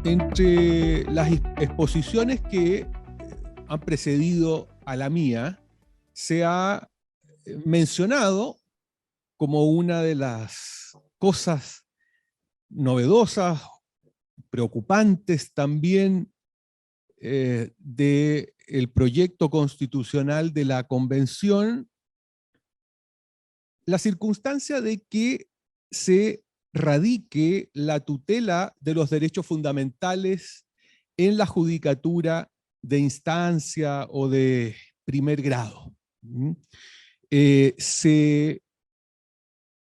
Entre las exposiciones que han precedido a la mía, se ha mencionado como una de las cosas novedosas, preocupantes también del proyecto constitucional de la Convención, la circunstancia de que se radique la tutela de los derechos fundamentales en la judicatura de instancia o de primer grado. Se,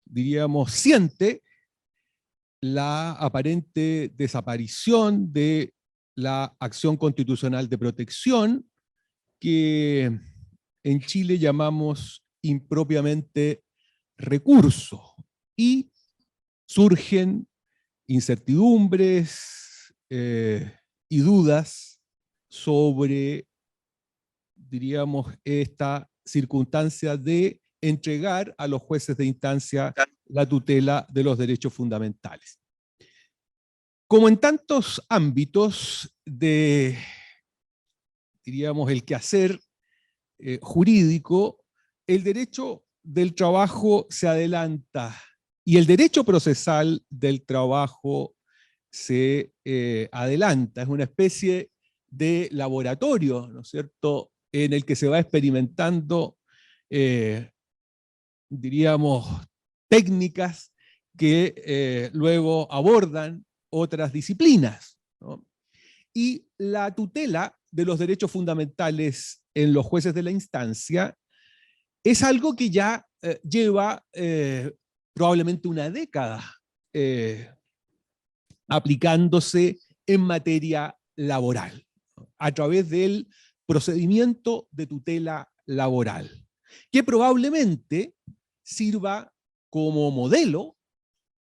diríamos, siente la aparente desaparición de la acción constitucional de protección que en Chile llamamos impropiamente recurso, y surgen incertidumbres y dudas sobre, diríamos, esta circunstancia de entregar a los jueces de instancia la tutela de los derechos fundamentales. Como en tantos ámbitos de, diríamos, el quehacer jurídico, el derecho del trabajo se adelanta y el derecho procesal del trabajo se adelanta. Es una especie de laboratorio, ¿no es cierto?, en el que se va experimentando, diríamos, técnicas que luego abordan otras disciplinas, ¿no? Y la tutela de los derechos fundamentales en los jueces de la instancia es algo que ya lleva probablemente una década aplicándose en materia laboral, a través del procedimiento de tutela laboral, que probablemente sirva como modelo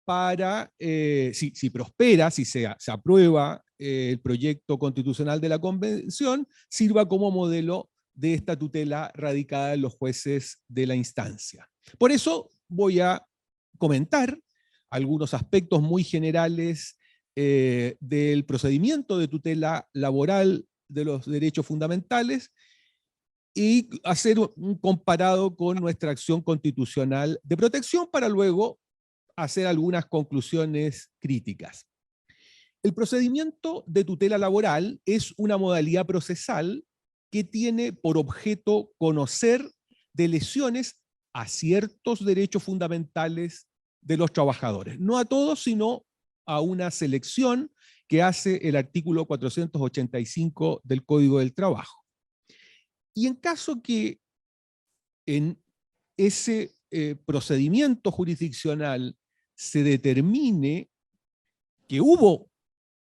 para, si prospera, si se aprueba el proyecto constitucional de la Convención, sirva como modelo de esta tutela radicada en los jueces de la instancia. Por eso voy a comentar algunos aspectos muy generales del procedimiento de tutela laboral de los derechos fundamentales y hacer un comparado con nuestra acción constitucional de protección para luego hacer algunas conclusiones críticas. El procedimiento de tutela laboral es una modalidad procesal que tiene por objeto conocer de lesiones a ciertos derechos fundamentales de los trabajadores. No a todos, sino a una selección que hace el artículo 485 del Código del Trabajo. Y en caso que en ese procedimiento jurisdiccional se determine que hubo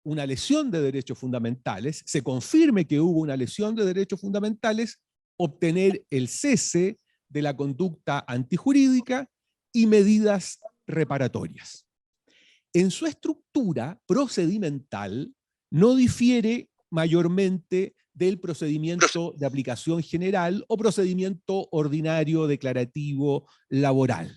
una lesión de derechos fundamentales, se confirme que hubo una lesión de derechos fundamentales, obtener el cese de la conducta antijurídica y medidas reparatorias. En su estructura procedimental no difiere mayormente del procedimiento de aplicación general o procedimiento ordinario declarativo laboral.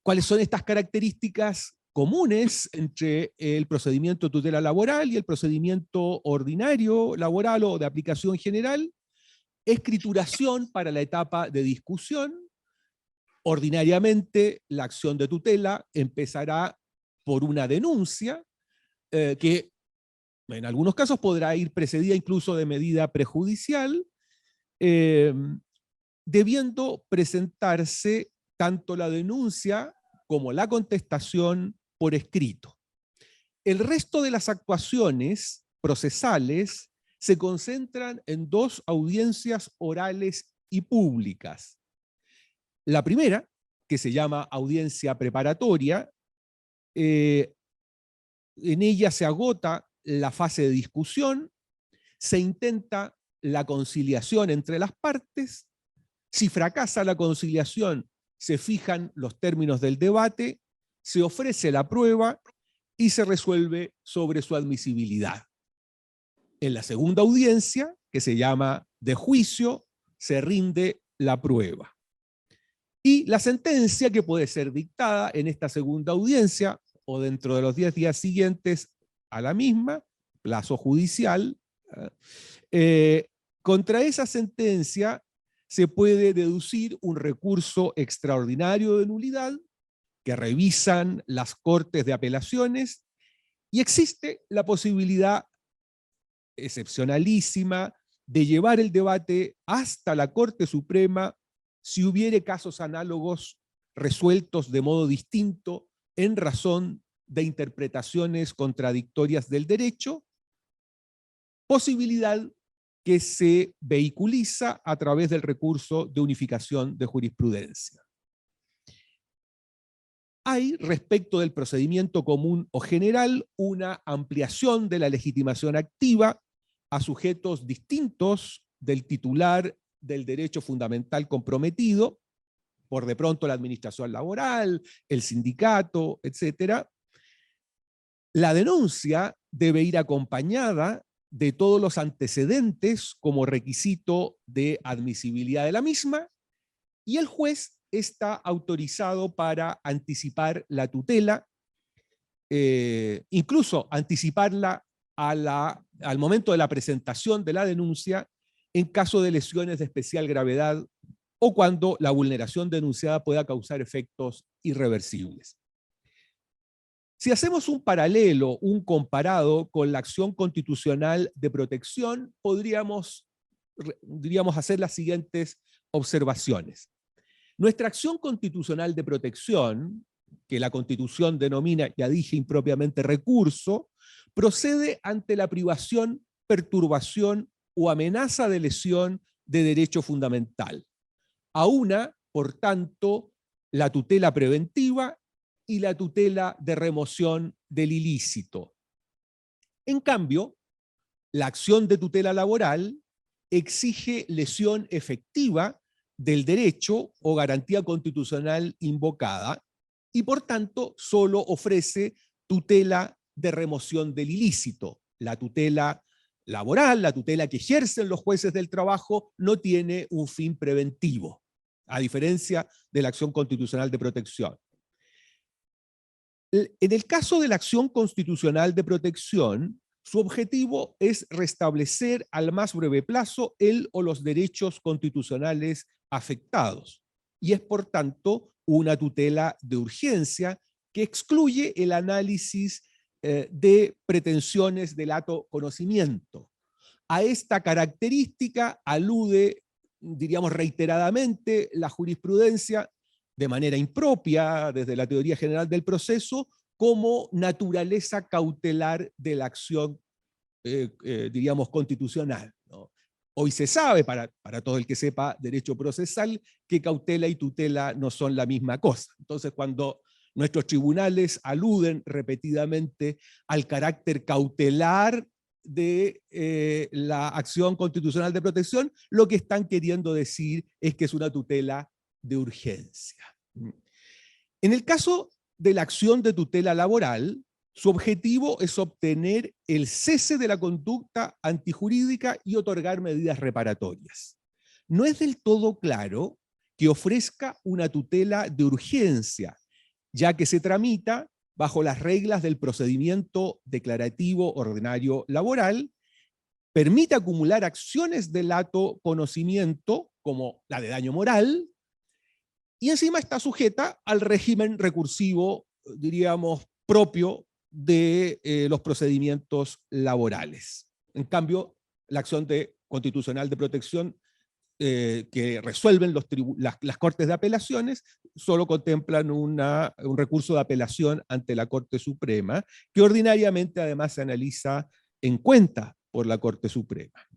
¿Cuáles son estas características comunes entre el procedimiento de tutela laboral y el procedimiento ordinario laboral o de aplicación general? Escrituración para la etapa de discusión. Ordinariamente, la acción de tutela empezará por una denuncia que en algunos casos podrá ir precedida incluso de medida prejudicial, debiendo presentarse tanto la denuncia como la contestación por escrito. El resto de las actuaciones procesales se concentran en dos audiencias orales y públicas. La primera, que se llama audiencia preparatoria, en ella se agota la fase de discusión, se intenta la conciliación entre las partes. Si fracasa la conciliación, se fijan los términos del debate, se ofrece la prueba y se resuelve sobre su admisibilidad. En la segunda audiencia, que se llama de juicio, se rinde la prueba. Y la sentencia que puede ser dictada en esta segunda audiencia o dentro de los 10 días siguientes a la misma, plazo judicial, contra esa sentencia se puede deducir un recurso extraordinario de nulidad que revisan las Cortes de Apelaciones, y existe la posibilidad excepcionalísima de llevar el debate hasta la Corte Suprema si hubiere casos análogos resueltos de modo distinto en razón de interpretaciones contradictorias del derecho, posibilidad que se vehiculiza a través del recurso de unificación de jurisprudencia. Hay, respecto del procedimiento común o general, una ampliación de la legitimación activa a sujetos distintos del titular del derecho fundamental comprometido, por de pronto la administración laboral, el sindicato, etc. La denuncia debe ir acompañada de todos los antecedentes como requisito de admisibilidad de la misma, y el juez está autorizado para anticipar la tutela, incluso anticiparla al momento de la presentación de la denuncia en caso de lesiones de especial gravedad o cuando la vulneración denunciada pueda causar efectos irreversibles. Si hacemos un paralelo, un comparado con la acción constitucional de protección, podríamos hacer las siguientes observaciones. Nuestra acción constitucional de protección, que la Constitución denomina, ya dije impropiamente, recurso, procede ante la privación, perturbación o amenaza de lesión de derecho fundamental. Aúna, por tanto, la tutela preventiva y la tutela de remoción del ilícito. En cambio, la acción de tutela laboral exige lesión efectiva del derecho o garantía constitucional invocada y, por tanto, solo ofrece tutela de remoción del ilícito. La tutela laboral, la tutela que ejercen los jueces del trabajo, no tiene un fin preventivo, a diferencia de la acción constitucional de protección. En el caso de la acción constitucional de protección, su objetivo es restablecer al más breve plazo el o los derechos constitucionales afectados, y es por tanto una tutela de urgencia que excluye el análisis de pretensiones de lato conocimiento. A esta característica alude, diríamos reiteradamente, la jurisprudencia de manera impropia desde la teoría general del proceso como naturaleza cautelar de la acción, diríamos, constitucional, ¿no? Hoy se sabe, para todo el que sepa derecho procesal, que cautela y tutela no son la misma cosa. Entonces, cuando nuestros tribunales aluden repetidamente al carácter cautelar de la acción constitucional de protección, lo que están queriendo decir es que es una tutela de urgencia. En el caso de la acción de tutela laboral, su objetivo es obtener el cese de la conducta antijurídica y otorgar medidas reparatorias. No es del todo claro que ofrezca una tutela de urgencia, ya que se tramita bajo las reglas del procedimiento declarativo ordinario laboral, permite acumular acciones de lato conocimiento, como la de daño moral, y encima está sujeta al régimen recursivo, diríamos, propio de los procedimientos laborales. En cambio, la acción constitucional de protección que resuelven las Cortes de Apelaciones solo contemplan un recurso de apelación ante la Corte Suprema, que ordinariamente además se analiza en cuenta por la Corte Suprema.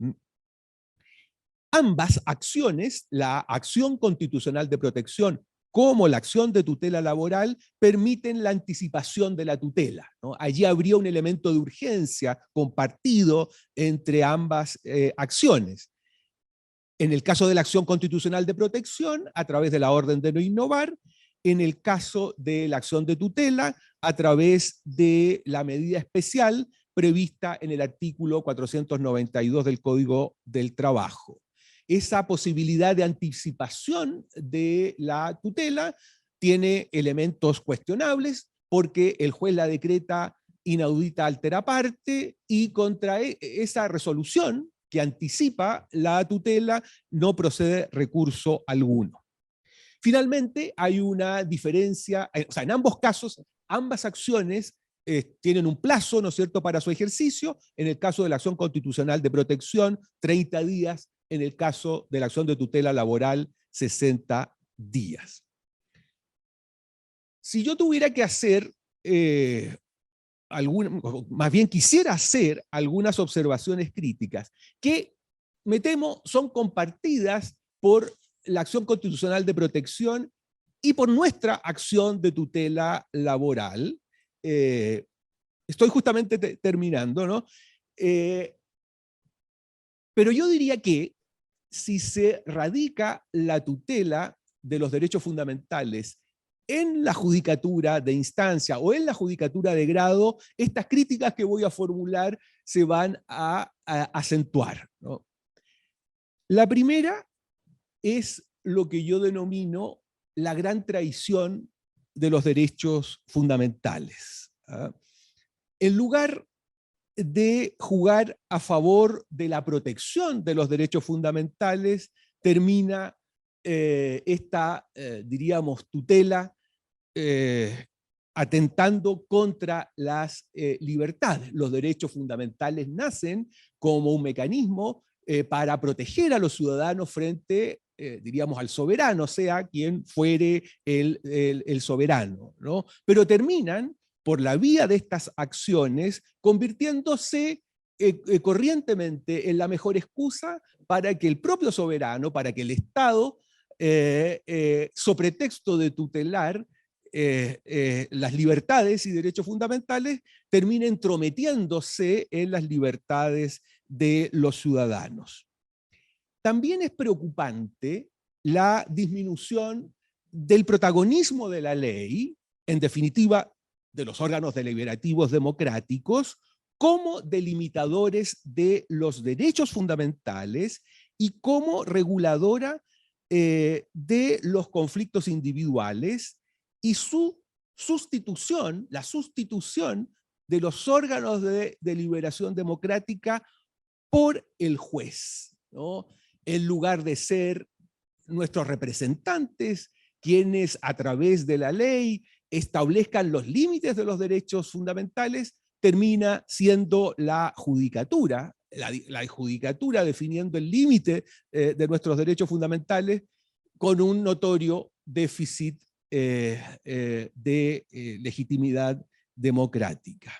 Ambas acciones, la acción constitucional de protección como la acción de tutela laboral, permiten la anticipación de la tutela, ¿no? Allí habría un elemento de urgencia compartido entre ambas acciones. En el caso de la acción constitucional de protección, a través de la orden de no innovar; en el caso de la acción de tutela, a través de la medida especial prevista en el artículo 492 del Código del Trabajo. Esa posibilidad de anticipación de la tutela tiene elementos cuestionables, porque el juez la decreta inaudita altera parte y contra esa resolución que anticipa la tutela no procede recurso alguno. Finalmente, hay una diferencia, o sea, en ambos casos, ambas acciones tienen un plazo, ¿no es cierto?, para su ejercicio. En el caso de la acción constitucional de protección, 30 días. En el caso de la acción de tutela laboral, 60 días. Si yo tuviera que hacer, más bien quisiera hacer algunas observaciones críticas, que me temo son compartidas por la acción constitucional de protección y por nuestra acción de tutela laboral. Estoy justamente terminando, ¿no? Pero yo diría que si se radica la tutela de los derechos fundamentales en la judicatura de instancia o en la judicatura de grado, estas críticas que voy a formular se van a acentuar, ¿no? La primera es lo que yo denomino la gran traición de los derechos fundamentales. En lugar de jugar a favor de la protección de los derechos fundamentales, termina esta, diríamos, tutela atentando contra las libertades. Los derechos fundamentales nacen como un mecanismo para proteger a los ciudadanos frente, diríamos, al soberano, sea quien fuere el soberano, ¿no? Pero terminan, por la vía de estas acciones, convirtiéndose corrientemente en la mejor excusa para que el propio soberano, para que el Estado, sobre pretexto de tutelar las libertades y derechos fundamentales, termina entrometiéndose en las libertades de los ciudadanos. También es preocupante la disminución del protagonismo de la ley, en definitiva, de los órganos deliberativos democráticos, como delimitadores de los derechos fundamentales y como reguladora de los conflictos individuales, y su sustitución, la sustitución de los órganos de deliberación democrática por el juez, ¿no? En lugar de ser nuestros representantes, quienes a través de la ley establezcan los límites de los derechos fundamentales, termina siendo la judicatura, la judicatura definiendo el límite de nuestros derechos fundamentales con un notorio déficit de legitimidad democrática.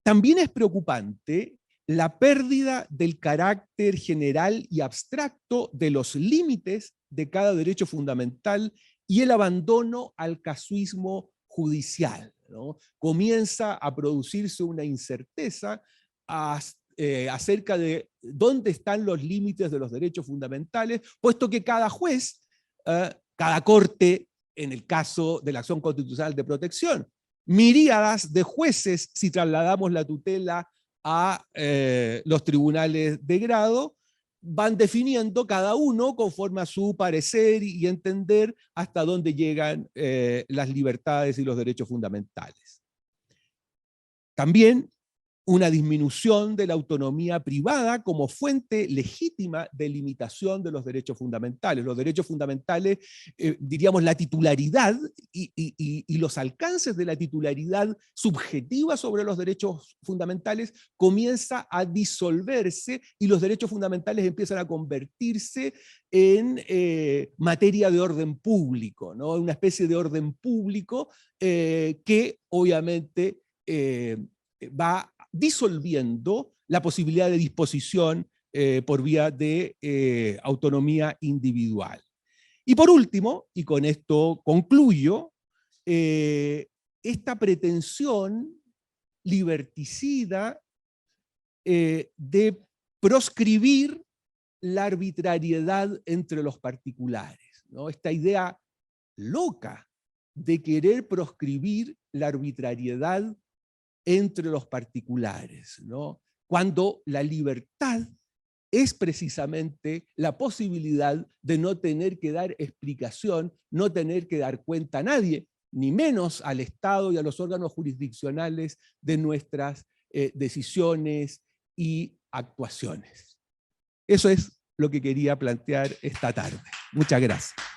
También es preocupante la pérdida del carácter general y abstracto de los límites de cada derecho fundamental y el abandono al casuismo judicial, ¿no? Comienza a producirse una incerteza acerca de dónde están los límites de los derechos fundamentales, puesto que cada juez, cada corte, en el caso de la acción constitucional de protección, miríadas de jueces, si trasladamos la tutela a los tribunales de grado, van definiendo cada uno conforme a su parecer y entender hasta dónde llegan las libertades y los derechos fundamentales. También una disminución de la autonomía privada como fuente legítima de limitación de los derechos fundamentales. Los derechos fundamentales, diríamos, la titularidad y los alcances de la titularidad subjetiva sobre los derechos fundamentales comienza a disolverse y los derechos fundamentales empiezan a convertirse en materia de orden público, ¿no? Una especie de orden público que obviamente va disolviendo la posibilidad de disposición por vía de autonomía individual. Y por último, y con esto concluyo, esta pretensión liberticida de proscribir la arbitrariedad entre los particulares, ¿no? Esta idea loca de querer proscribir la arbitrariedad entre los particulares, ¿no? Cuando la libertad es precisamente la posibilidad de no tener que dar explicación, no tener que dar cuenta a nadie, ni menos al Estado y a los órganos jurisdiccionales de nuestras decisiones y actuaciones. Eso es lo que quería plantear esta tarde. Muchas gracias.